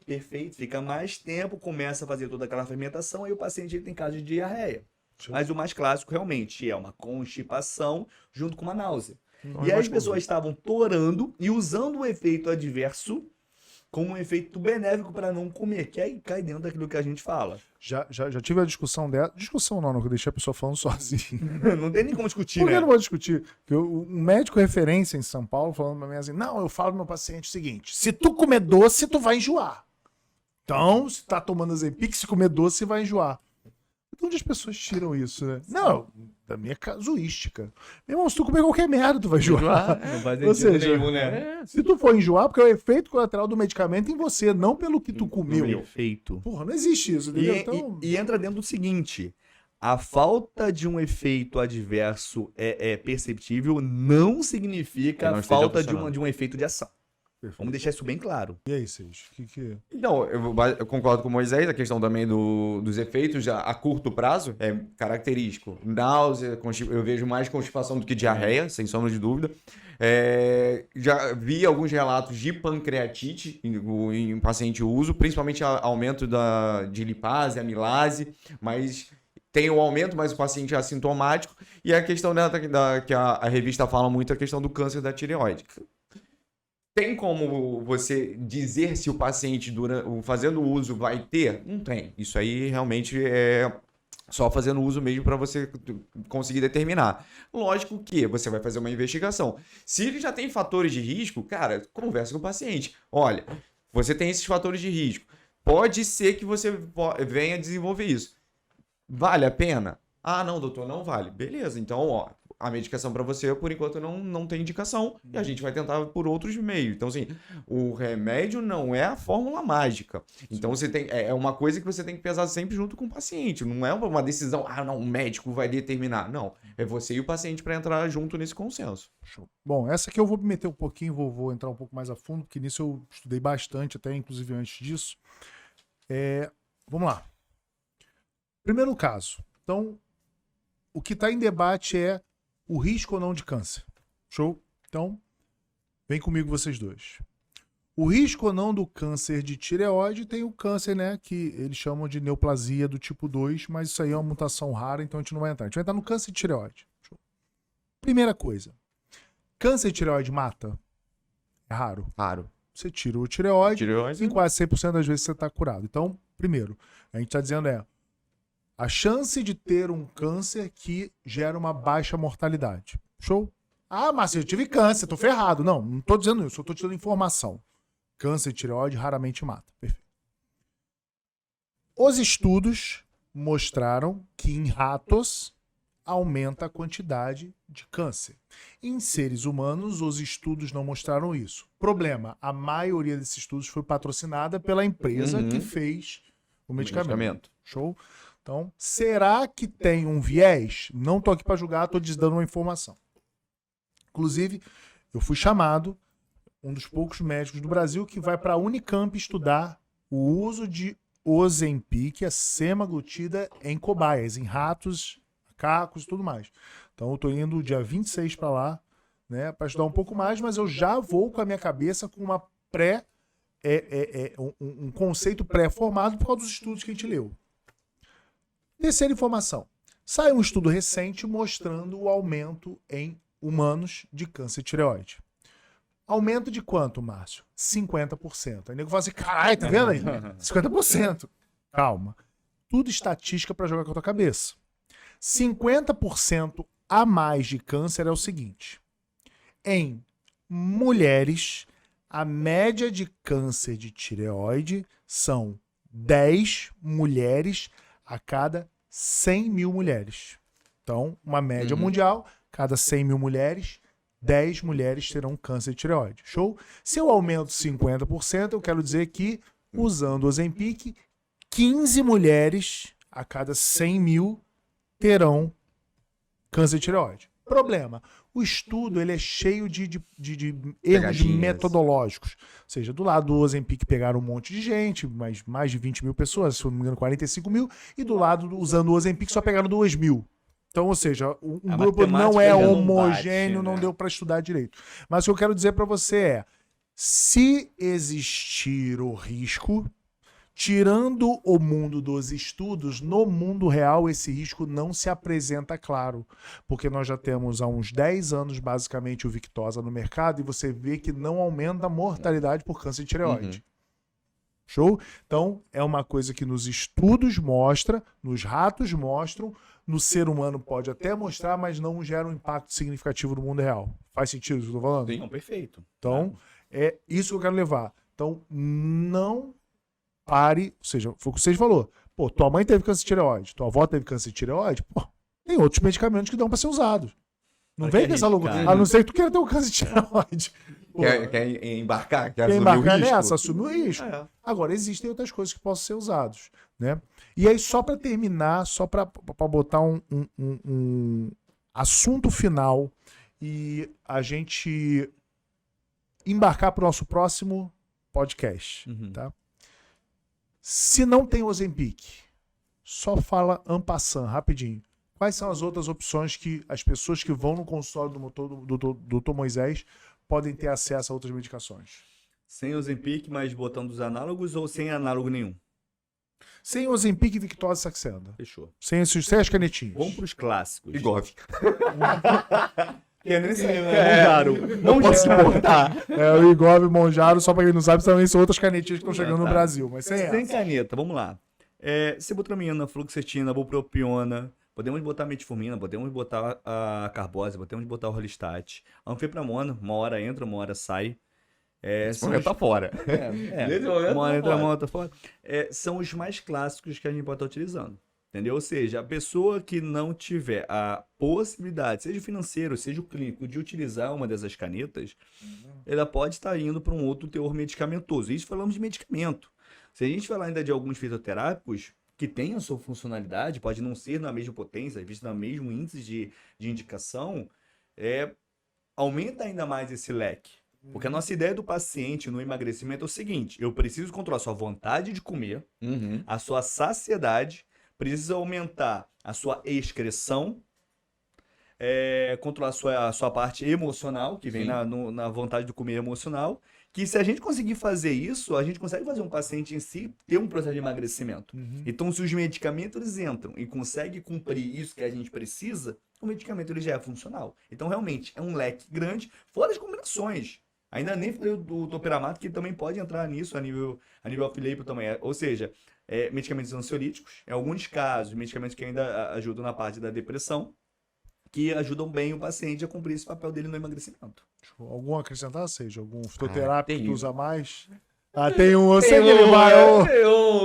fica mais tempo, começa a fazer toda aquela fermentação, aí o paciente ele tem caso de diarreia. Mas o mais clássico realmente é uma constipação junto com uma náusea. E aí as pessoas estavam torando e usando o efeito adverso como um efeito benéfico para não comer, que aí cai dentro daquilo que a gente fala. Já tive a discussão dela. Discussão não, que eu deixei a pessoa falando sozinho. Não tem nem como discutir, Por que né? eu não vou discutir? Porque um médico referência em São Paulo falando pra mim assim, não, eu falo pro meu paciente o seguinte, se tu comer doce, tu vai enjoar. Então, se tá tomando Ozempic, se comer doce, você vai enjoar. De onde as pessoas tiram isso, né? Não, da minha casuística. Meu irmão, se tu comer qualquer merda, tu vai enjoar. Não faz Ou sentido seja, nenhum, né? Se tu for enjoar, porque é o efeito colateral do medicamento em você, não pelo que tu comeu. Perfeito. Porra, não existe isso, entendeu? Então... E entra dentro do seguinte, a falta de um efeito adverso é perceptível não significa a falta de um efeito de ação. Perfeito. Vamos deixar isso bem claro. E aí, Seixas? Que... Então, eu concordo com o Moisés, a questão também dos efeitos a curto prazo é característico. Náusea, eu vejo mais constipação do que diarreia, sem sombra de dúvida. Já vi alguns relatos de pancreatite em paciente uso, principalmente aumento de lipase, amilase, mas tem o aumento, mas o paciente é assintomático. E a questão que a revista fala muito é a questão do câncer da tireoide. Tem como você dizer se o paciente, fazendo uso, vai ter? Não tem. Isso aí realmente é só fazendo uso mesmo para você conseguir determinar. Lógico que você vai fazer uma investigação. Se ele já tem fatores de risco, cara, conversa com o paciente. Olha, você tem esses fatores de risco. pode ser que você venha desenvolver isso. Vale a pena? Ah, não, doutor, não vale. Beleza, então, ó, a medicação para você, por enquanto, não tem indicação e a gente vai tentar por outros meios. Então, assim, o remédio não é a fórmula mágica. Então, você tem, é uma coisa que você tem que pesar sempre junto com o paciente. Não é uma decisão, ah, não, o médico vai determinar. Não, é você e o paciente para entrar junto nesse consenso. Show. Bom, essa aqui eu vou me meter um pouquinho, vou entrar um pouco mais a fundo, porque nisso eu estudei bastante, até inclusive antes disso. Vamos lá. Primeiro caso. Então, o que está em debate é o risco ou não de câncer. Show? Então, vem comigo vocês dois. O risco ou não do câncer de tireoide tem o câncer, né, que eles chamam de neoplasia do tipo 2, mas isso aí é uma mutação rara, então a gente não vai entrar. A gente vai entrar no câncer de tireoide. Show. Primeira coisa. Câncer de tireoide mata? É raro. Raro. Você tira o tireoide e em quase 100% das vezes você está curado. Então, primeiro, a gente está dizendo a chance de ter um câncer que gera uma baixa mortalidade. Show? Ah, mas eu tive câncer, tô ferrado. Não tô dizendo isso, eu tô te dando informação. Câncer de tireoide raramente mata. Perfeito. Os estudos mostraram que em ratos aumenta a quantidade de câncer. Em seres humanos, os estudos não mostraram isso. Problema, a maioria desses estudos foi patrocinada pela empresa que fez o medicamento. Show? Então, será que tem um viés? Não tô aqui para julgar, tô te dando uma informação. Inclusive, eu fui chamado, um dos poucos médicos do Brasil, que vai para a Unicamp estudar o uso de Ozempic, a semaglutida, em cobaias, em ratos, macacos e tudo mais. Então, eu tô indo dia 26 para lá, né, para estudar um pouco mais, mas eu já vou com a minha cabeça com uma um conceito pré-formado por causa dos estudos que a gente leu. Terceira informação. Sai um estudo recente mostrando o aumento em humanos de câncer de tireoide. Aumento de quanto, Márcio? 50%. Aí o nego fala assim, caralho, tá vendo aí? 50%. Calma. Tudo estatística para jogar com a tua cabeça. 50% a mais de câncer é o seguinte. Em mulheres, a média de câncer de tireoide são 10 mulheres a cada 100 mil mulheres. Então, uma média mundial, cada 100 mil mulheres, 10 mulheres terão câncer de tireoide. Show? Se eu aumento 50%, eu quero dizer que, usando o Ozempic, 15 mulheres a cada 100 mil terão câncer de tireoide. Problema. O estudo ele é cheio de erros metodológicos. Ou seja, do lado do Ozempic pegaram um monte de gente, mais de 20 mil pessoas, se não me engano 45 mil, e do lado, usando o Ozempic, só pegaram 2 mil. Então, ou seja, um grupo não é homogêneo, não deu para estudar direito. Mas o que eu quero dizer para você é, se existir o risco, tirando o mundo dos estudos, no mundo real esse risco não se apresenta claro, porque nós já temos há uns 10 anos basicamente o Victoza no mercado e você vê que não aumenta a mortalidade por câncer de tireoide. Show? Então, é uma coisa que nos estudos mostra, nos ratos mostram, no ser humano pode até mostrar, mas não gera um impacto significativo no mundo real. Faz sentido o que eu tô falando? Sim, não, perfeito. Então, é isso que eu quero levar. Então, não pare, ou seja, foi o que você falou. Pô, tua mãe teve câncer de tireoide, tua avó teve câncer de tireoide, pô, tem outros medicamentos que dão para ser usados. Não vem com essa loucura. A não ser que tu queira ter um câncer de tireoide. Quer embarcar? Quer embarcar nessa? Assume o risco. Agora, existem outras coisas que possam ser usadas, né? E aí, só para terminar, só para botar um assunto final e a gente embarcar para o nosso próximo podcast, tá? Se não tem Ozempic, só fala en passant, rapidinho. Quais são as outras opções que as pessoas que vão no consultório do Dr. Moisés podem ter acesso a outras medicações? Sem Ozempic, mas botando os análogos ou sem análogo nenhum? Sem Ozempic, Victoza e Saxenda. Fechou. Sem as canetinhas. Vamos para os clássicos. Igov. Não posso suportar. O Igov e o Monjaro, só para quem não sabe, também são outras canetinhas que estão chegando no Brasil. Mas sem caneta, vamos lá. Sibutramina, fluoxetina, bupropiona. Podemos botar metformina, podemos botar a carbose, podemos botar o Orlistat. Anfepramona, uma hora entra, uma hora sai. Esse momento tá fora. Nesse momento uma tá entra, fora. uma outra fora. São os mais clássicos que a gente pode estar utilizando. Entendeu? Ou seja, a pessoa que não tiver a possibilidade, seja o financeiro, seja o clínico, de utilizar uma dessas canetas, ela pode estar indo para um outro teor medicamentoso. Isso falamos de medicamento. Se a gente falar ainda de alguns fitoterápicos que têm a sua funcionalidade, pode não ser na mesma potência, visto no mesmo índice de indicação, aumenta ainda mais esse leque. Porque a nossa ideia do paciente no emagrecimento é o seguinte: eu preciso controlar a sua vontade de comer, a sua saciedade, precisa aumentar a sua excreção, controlar a sua parte emocional, que vem na vontade de comer emocional, que se a gente conseguir fazer isso, a gente consegue fazer um paciente em si ter um processo de emagrecimento. Então, se os medicamentos eles entram e conseguem cumprir isso que a gente precisa, o medicamento ele já é funcional. Então, realmente, é um leque grande, fora as combinações. Ainda nem falei do topiramato, que também pode entrar nisso a nível off-label também. Ou seja, medicamentos ansiolíticos, em alguns casos, medicamentos que ainda ajudam na parte da depressão, que ajudam bem o paciente a cumprir esse papel dele no emagrecimento. Algum acrescentar, seja algum fitoterápico que tem usa mais? Tem um, eu sei que ele vai.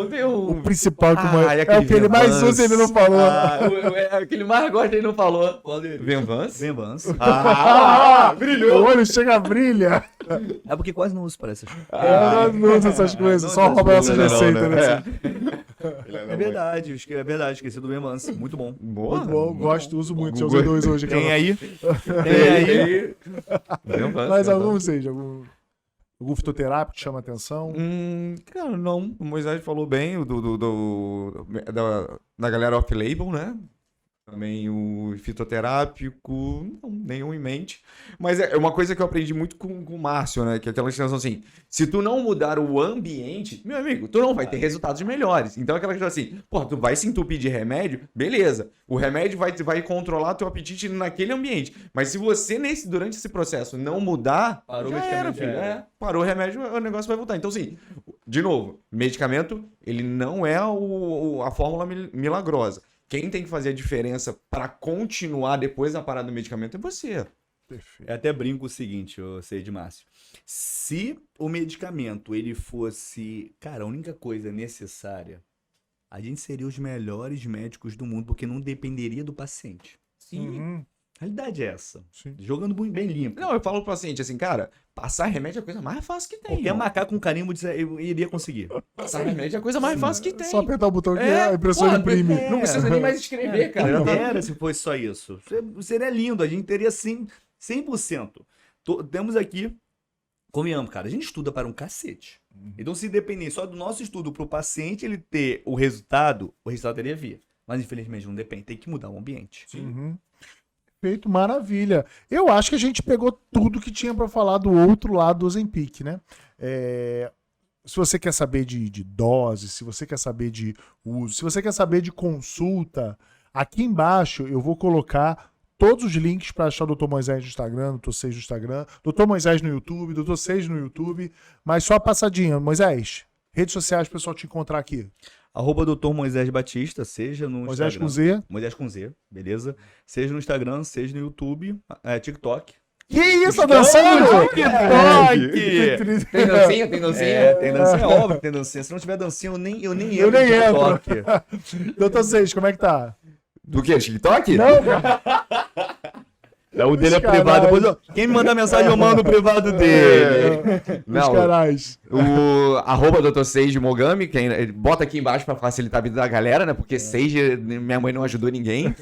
Tem um. O principal que aquele o que ele mais Venvance. usa, ele não falou. O que ele mais gosta, ele não falou. Venvance? Venvance. Brilhou. O olho chega a brilha. É porque quase não uso para essas coisas. Não usa essas coisas, só rouba essas receitas. Né? É verdade, esqueci do Venvance. Muito bom. Boa, Muito bom, gosto, uso muito. Já Google. usei 2 hoje aqui. Tem aí. Venvance, Mas algum Venvance. seja, algum fitoterápico que chama atenção? Cara, não. O Moisés falou bem da galera off-label, né? Também o fitoterápico, não, nenhum em mente. Mas é uma coisa que eu aprendi muito com o Márcio, né? Que é aquela questão assim, se tu não mudar o ambiente, meu amigo, tu não vai ter resultados melhores. Então aquela questão assim, tu vai se entupir de remédio, beleza. O remédio vai controlar teu apetite naquele ambiente. Mas se você, durante esse processo, não mudar, Parou o já medicamento, era, filho. já era. Parou o remédio, o negócio vai voltar. Então, assim, de novo, medicamento, ele não é a fórmula milagrosa. Quem tem que fazer a diferença para continuar depois da parada do medicamento é você. Perfeito. Eu até brinco o seguinte, eu sei de Márcio. Se o medicamento ele fosse, cara, a única coisa necessária, a gente seria os melhores médicos do mundo, porque não dependeria do paciente. Uhum. A realidade é essa. Sim. Jogando bem limpo. Não, eu falo pro paciente assim, cara, passar remédio é a coisa mais fácil que tem. Qualquer irmão. macaco com carimbo eu iria conseguir. Passar remédio é a coisa mais fácil que tem. Só apertar o botão que a impressora imprime. Não precisa nem mais escrever, cara. Quem dera se fosse só isso. Seria lindo, a gente teria 100%. Temos aqui, convenhamos, cara, a gente estuda para um cacete. Então, se depender só do nosso estudo para o paciente ele ter o resultado teria vir. Mas, infelizmente, não depende. Tem que mudar o ambiente. Uhum. Perfeito, maravilha. Eu acho que a gente pegou tudo que tinha para falar do outro lado do Ozempic, né? Se você quer saber de dose, se você quer saber de uso, se você quer saber de consulta, aqui embaixo eu vou colocar todos os links para achar o Dr. Moisés no Instagram, Dr. Seis no Instagram, Dr. Moisés no YouTube, Dr. Seis no YouTube, mas só a passadinha. Moisés, redes sociais para o pessoal te encontrar aqui. @Dr. Moisés Batista, seja no Moisés Instagram. com Z. Moisés com Z, beleza? Seja no Instagram, seja no YouTube, TikTok. Que isso, tá dançando? TikTok! Tem dancinha? Tem dancinha? Tem dancinha, é óbvio que tem dancinha. Se não tiver dancinha, eu nem Eu entro nem no TikTok. Dr. Seis, como é que tá? Do que? TikTok? Não, cara. O dele é Os privado. caras. Depois quem me mandar mensagem, eu mando o privado dele. Os Não, caras. o @Dr. Seiji Mogami, bota aqui embaixo pra facilitar a vida da galera, né? Porque Seiji, minha mãe não ajudou ninguém.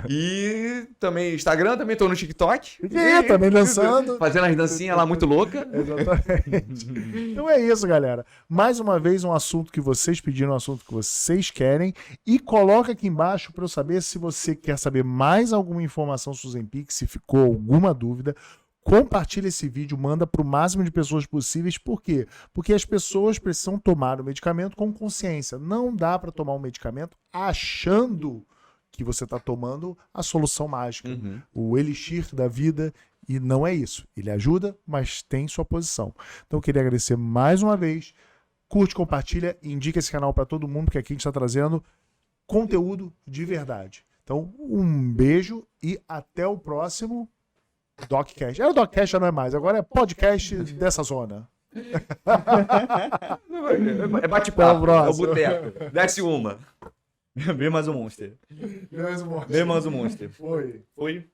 E também Instagram, também tô no TikTok. Também dançando. Fazendo as dancinhas lá muito louca. Exatamente. Então é isso, galera. Mais uma vez, um assunto que vocês pediram, um assunto que vocês querem. E coloca aqui embaixo para eu saber se você quer saber mais alguma informação sobre o Ozempic, se ficou alguma dúvida. Compartilha esse vídeo, manda para o máximo de pessoas possíveis. Por quê? Porque as pessoas precisam tomar o medicamento com consciência. Não dá para tomar um medicamento achando que você está tomando a solução mágica, o elixir da vida, e não é isso. Ele ajuda, mas tem sua posição. Então eu queria agradecer mais uma vez. Curte, compartilha, indica esse canal para todo mundo, porque aqui a gente está trazendo conteúdo de verdade. Então, um beijo e até o próximo DocCast. O DocCast já não é mais, agora é podcast dessa zona. É bate-papo, é o próximo. boteco. Desce uma. Vê mais um Monster. Beleza, Vê mais um Monster. Foi. Foi?